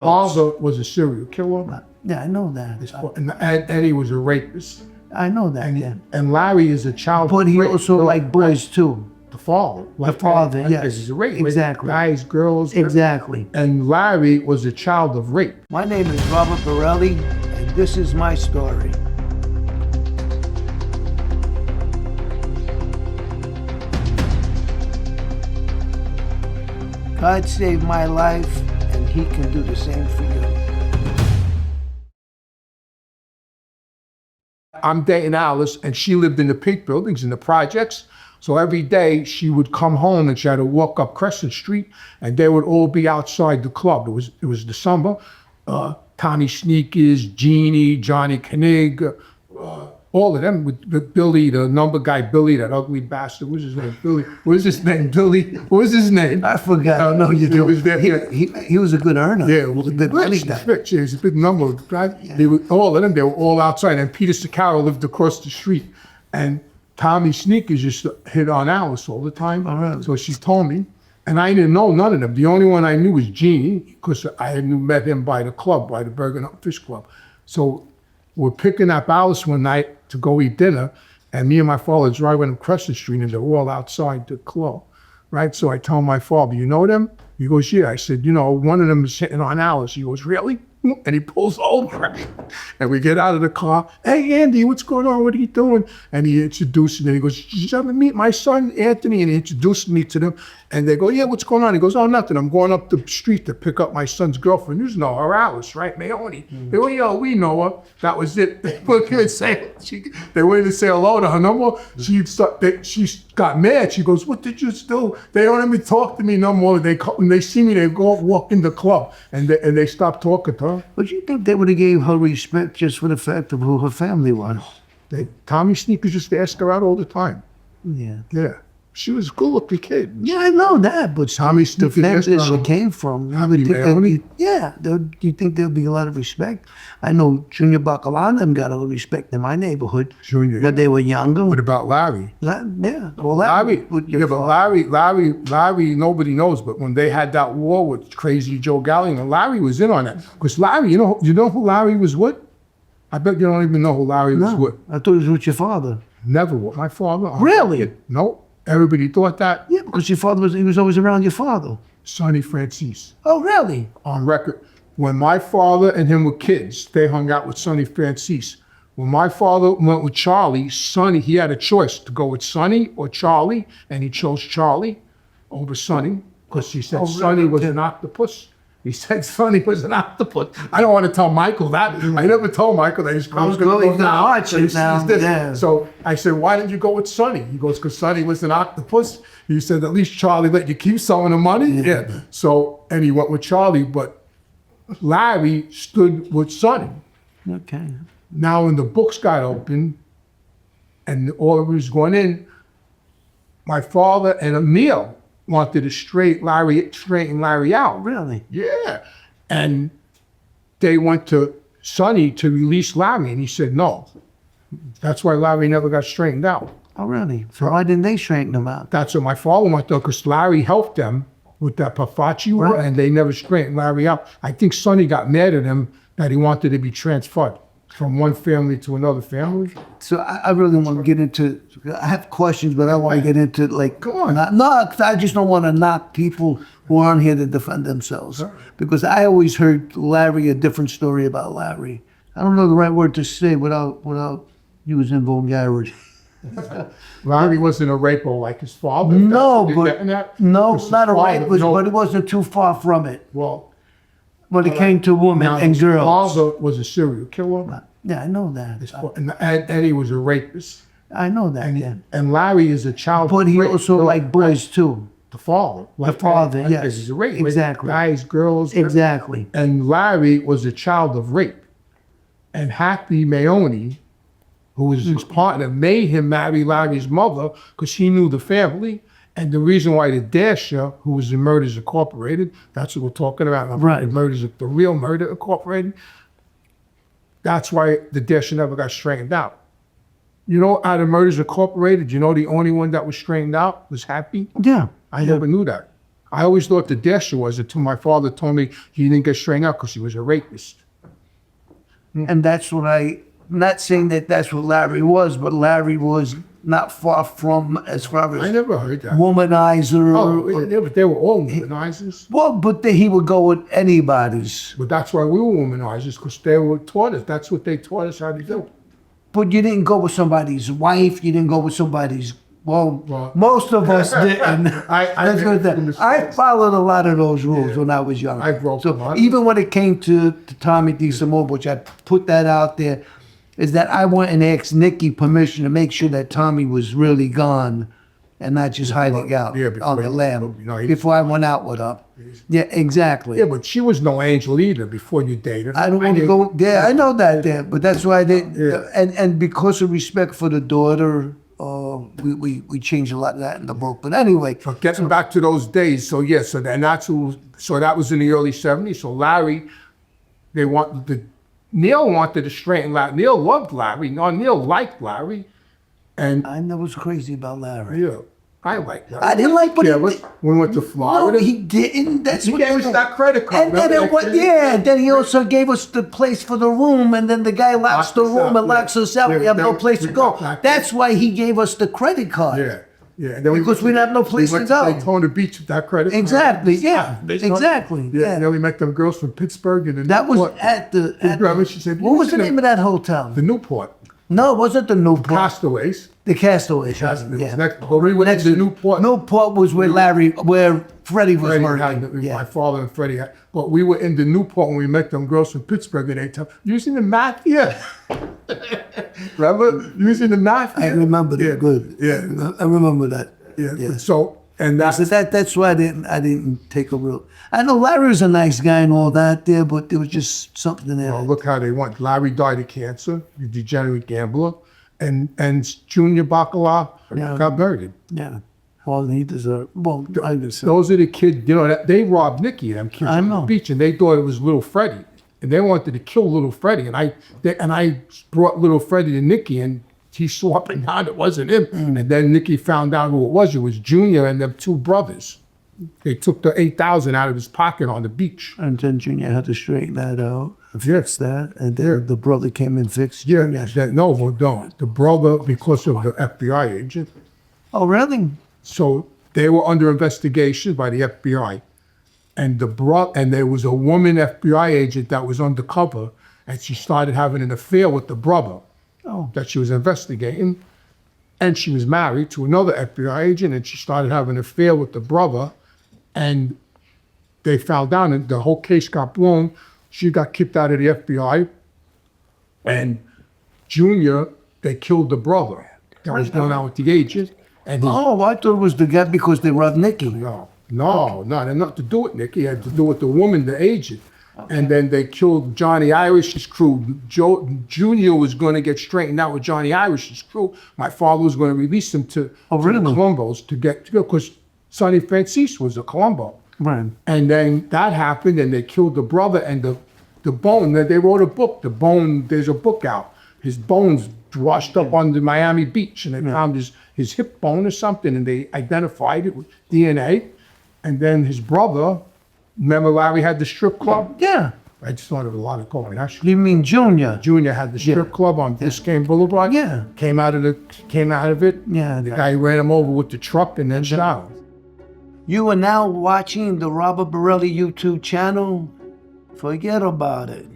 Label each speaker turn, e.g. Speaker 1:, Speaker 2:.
Speaker 1: Father was a serial killer.
Speaker 2: Yeah, I know that.
Speaker 1: And Eddie was a rapist.
Speaker 2: I know that, yeah.
Speaker 1: And Larry is a child.
Speaker 2: But he also liked boys too.
Speaker 1: The father.
Speaker 2: The father, yes.
Speaker 1: He's a rapist.
Speaker 2: Exactly.
Speaker 1: Guys, girls.
Speaker 2: Exactly.
Speaker 1: And Larry was a child of rape.
Speaker 2: My name is Robert Borelli, and this is my story. God saved my life, and he can do the same for you.
Speaker 1: I'm dating Alice, and she lived in the Peak buildings, in the projects. So every day she would come home and she had to walk up Crescent Street, and they would all be outside the club. It was December. Tommy Sneakers, Genie, Johnny Koenig, all of them with Billy, the number guy, Billy, that ugly bastard. What was his name? Billy. What was his name? Billy. What was his name?
Speaker 2: I forgot.
Speaker 1: Oh, no, you do. Was there.
Speaker 2: He was a good earner.
Speaker 1: Yeah, well, he was a big number, right? Yeah. They were, all of them, they were all outside. And Peter Sicaro lived across the street. And Tommy Sneakers used to hit on Alice all the time.
Speaker 2: Oh, really?
Speaker 1: So she told me. And I didn't know none of them. The only one I knew was Genie, because I had met him by the club, by the Burger and Fish Club. So we're picking up Alice one night to go eat dinner, and me and my father driving up Crescent Street, and they're all outside the club, right? So I tell my father, you know them? He goes, yeah. I said, you know, one of them is hitting on Alice. He goes, really? And he pulls over. And we get out of the car. Hey, Andy, what's going on? What are you doing? And he introduced me. He goes, did you ever meet my son, Anthony? And he introduced me to them. And they go, yeah, what's going on? He goes, oh, nothing. I'm going up the street to pick up my son's girlfriend. You know her, Alice, right? Mayoni. They go, yeah, we know her. That was it. They wouldn't even say, they wouldn't even say hello to her no more. She got mad. She goes, what did you do? They don't even talk to me no more. When they see me, they go walk in the club, and they stop talking to her.
Speaker 2: But you think they would have gave her respect just for the fact of who her family was?
Speaker 1: Tommy Sneakers used to ask her out all the time.
Speaker 2: Yeah.
Speaker 1: Yeah. She was a good-looking kid.
Speaker 2: Yeah, I know that, but
Speaker 1: Tommy
Speaker 2: the fact that she came from, you think there'll be a lot of respect? I know Junior Bacala and them got a little respect in my neighborhood.
Speaker 1: Junior.
Speaker 2: That they were younger.
Speaker 1: What about Larry?
Speaker 2: Yeah. Well,
Speaker 1: Larry, nobody knows, but when they had that war with Crazy Joe Gallion, Larry was in on that. Because Larry, you know who Larry was with? I bet you don't even know who Larry was with.
Speaker 2: I thought he was with your father.
Speaker 1: Never with my father.
Speaker 2: Really?
Speaker 1: No. Everybody thought that.
Speaker 2: Yeah, because your father he was always around your father.
Speaker 1: Sonny Francis.
Speaker 2: Oh, really?
Speaker 1: On record. When my father and him were kids, they hung out with Sonny Francis. When my father went with Charlie, Sonny, he had a choice to go with Sonny or Charlie, and he chose Charlie over Sonny, because he said Sonny was an octopus. He said Sonny was an octopus. I don't want to tell Michael that. I never told Michael that. He's going to go now. So I said, why did you go with Sonny? He goes, because Sonny was an octopus. He said, at least Charlie let you keep some of the money. Yeah. So, and he went with Charlie, but Larry stood with Sonny.
Speaker 2: Okay.
Speaker 1: Now when the books got open and all of it was going in, my father and Emil wanted to straighten Larry out.
Speaker 2: Really?
Speaker 1: Yeah. And they went to Sonny to release Larry, and he said no. That's why Larry never got straightened out.
Speaker 2: Oh, really? So why didn't they straighten him out?
Speaker 1: That's what my father went to, because Larry helped them with that Pafachi war, and they never straightened Larry out. I think Sonny got mad at him that he wanted to be transferred from one family to another family.
Speaker 2: So I really want to get into, I have questions, but I want to get into
Speaker 1: Come on.
Speaker 2: I just don't want to knock people who aren't here to defend themselves. Sure. Because I always heard Larry, a different story about Larry. I don't know the right word to say without using vulgarity.
Speaker 1: Larry wasn't a raper like his father.
Speaker 2: No, not a rapist, but it wasn't too far from it.
Speaker 1: Well,
Speaker 2: when it came to women and girls.
Speaker 1: His father was a serial killer.
Speaker 2: Yeah, I know that.
Speaker 1: And Eddie was a rapist.
Speaker 2: I know that,
Speaker 1: And Larry is a child.
Speaker 2: But he also liked boys too.
Speaker 1: The father.
Speaker 2: Yes.
Speaker 1: He's a rapist.
Speaker 2: Exactly.
Speaker 1: Guys, girls.
Speaker 2: Exactly.
Speaker 1: And Larry was a child of rape. And Happy Mayoni, who was his partner, made him marry Larry's mother because he knew the family. And the reason why the Dasher, who was in Murders Incorporated, that's what we're talking about.
Speaker 2: Right.
Speaker 1: The real Murder Incorporated. That's why the Dasher never got straightened out. You know, out of Murders Incorporated, you know the only one that was straightened out was Happy?
Speaker 2: Yeah.
Speaker 1: I never knew that. I always thought the dasher was until my father told me he didn't get straightened out because he was a rapist.
Speaker 2: And that's what not saying that that's what Larry was, but Larry was not far from, as far
Speaker 1: I
Speaker 2: as
Speaker 1: never heard that.
Speaker 2: womanizer.
Speaker 1: Oh, but they were all womanizers.
Speaker 2: Well, but he would go with anybody's.
Speaker 1: But that's why we were womanizers, because they were taught us. That's what they taught us how to do.
Speaker 2: But you didn't go with somebody's wife. You didn't go with somebody's.
Speaker 1: Well,
Speaker 2: Most of us didn't.
Speaker 1: I
Speaker 2: I followed a lot of those rules when I was young.
Speaker 1: I broke them.
Speaker 2: So even when it came to Tommy DeSimo, which I put that out there, is that I went and asked Nikki permission to make sure that Tommy was really gone and not just hiding out on the lam before I went out with her. Yeah, exactly.
Speaker 1: Yeah, but she was no angel either before you dated.
Speaker 2: I don't want to go there. I know that there, but that's why they and because of respect for the daughter, we changed a lot of that in the book. But anyway,
Speaker 1: But getting back to those days, so that was in the early '70s. So Larry, Neil wanted to straighten Larry. Neil loved Larry. No, Neil liked Larry, and
Speaker 2: I know what's crazy about Larry.
Speaker 1: yeah, I liked Larry.
Speaker 2: I didn't like, but
Speaker 1: we went to
Speaker 2: no,
Speaker 1: Florida.
Speaker 2: he didn't. That's
Speaker 1: He
Speaker 2: what
Speaker 1: gave us that credit card.
Speaker 2: And then
Speaker 1: remember that credit card?
Speaker 2: then he also gave us the place for the room, and then the guy locks the room and locks us out. We have no place to go. That's why he gave us the credit card.
Speaker 1: Yeah. And then
Speaker 2: Because we have no place to go.
Speaker 1: We went to Daytona Beach with that credit card.
Speaker 2: Exactly. Yeah. Exactly.
Speaker 1: Yeah. And then we met them girls from Pittsburgh and
Speaker 2: That was at the.
Speaker 1: Remember, she said,
Speaker 2: What was the name of that hotel?
Speaker 1: The Newport.
Speaker 2: No, it wasn't the Newport.
Speaker 1: Castaways.
Speaker 2: The Castaways.
Speaker 1: It was
Speaker 2: Yeah.
Speaker 1: next. Well, we went to the Newport.
Speaker 2: Newport was where Freddie was working.
Speaker 1: My father and Freddie had, but we were in the Newport when we met them girls from Pittsburgh, and they tell using the mafia. Remember using the mafia?
Speaker 2: I remember that.
Speaker 1: Yeah.
Speaker 2: Good.
Speaker 1: Yeah.
Speaker 2: I remember that.
Speaker 1: Yeah. So
Speaker 2: That's why I didn't take a real. I know Larry was a nice guy and all that there, but there was just something there.
Speaker 1: Well, look how they went. Larry died of cancer, a degenerate gambler, and Junior Bacala got murdered.
Speaker 2: Yeah. Well, he deserved. Well, I just.
Speaker 1: Those are the kids. That they robbed Nicky, them kids on the beach, and they thought it was little Freddie, and they wanted to kill little Freddie, and I brought little Freddie to Nicky, and he saw up and down it wasn't him, and then Nicky found out who it was. It was Junior and them two brothers. They took the $8,000 out of his pocket on the beach.
Speaker 2: And then Junior had to straighten that out, fix that, and then the brother came and fixed.
Speaker 1: Yeah, no, don't. The brother, because of the FBI agent.
Speaker 2: Oh, really?
Speaker 1: So they were under investigation by the FBI, and there was a woman FBI agent that was undercover, and she started having an affair with the brother that she was investigating, and she was married to another FBI agent, and she started having an affair with the brother, and they found out, and the whole case got blown. She got kicked out of the FBI, and Junior, they killed the brother that was going out with the agent. And
Speaker 2: I thought it was the guy because they robbed Nicky.
Speaker 1: No, it had nothing to do with Nicky. It had to do with the woman, the agent. Okay. And then they killed Johnny Irish's crew. Junior was going to get straightened out with Johnny Irish's crew. My father was going to release him to Columbus to go, because Sonny Francis was a Colombo.
Speaker 2: Right.
Speaker 1: And then that happened, and they killed the brother, and the bone. They wrote a book. The bone. There's a book out. His bones washed up on the Miami beach, and they found his hip bone or something, and they identified it with DNA. And then his brother, remember Larry had the strip club?
Speaker 2: Yeah.
Speaker 1: I just thought of a lot of coke.
Speaker 2: You mean Junior?
Speaker 1: Junior had the strip club on Biscayne Boulevard.
Speaker 2: Yeah.
Speaker 1: Came out of it.
Speaker 2: Yeah.
Speaker 1: The guy ran him over with the truck and then shot.
Speaker 2: You are now watching the Robert Borelli YouTube channel. Forget about it.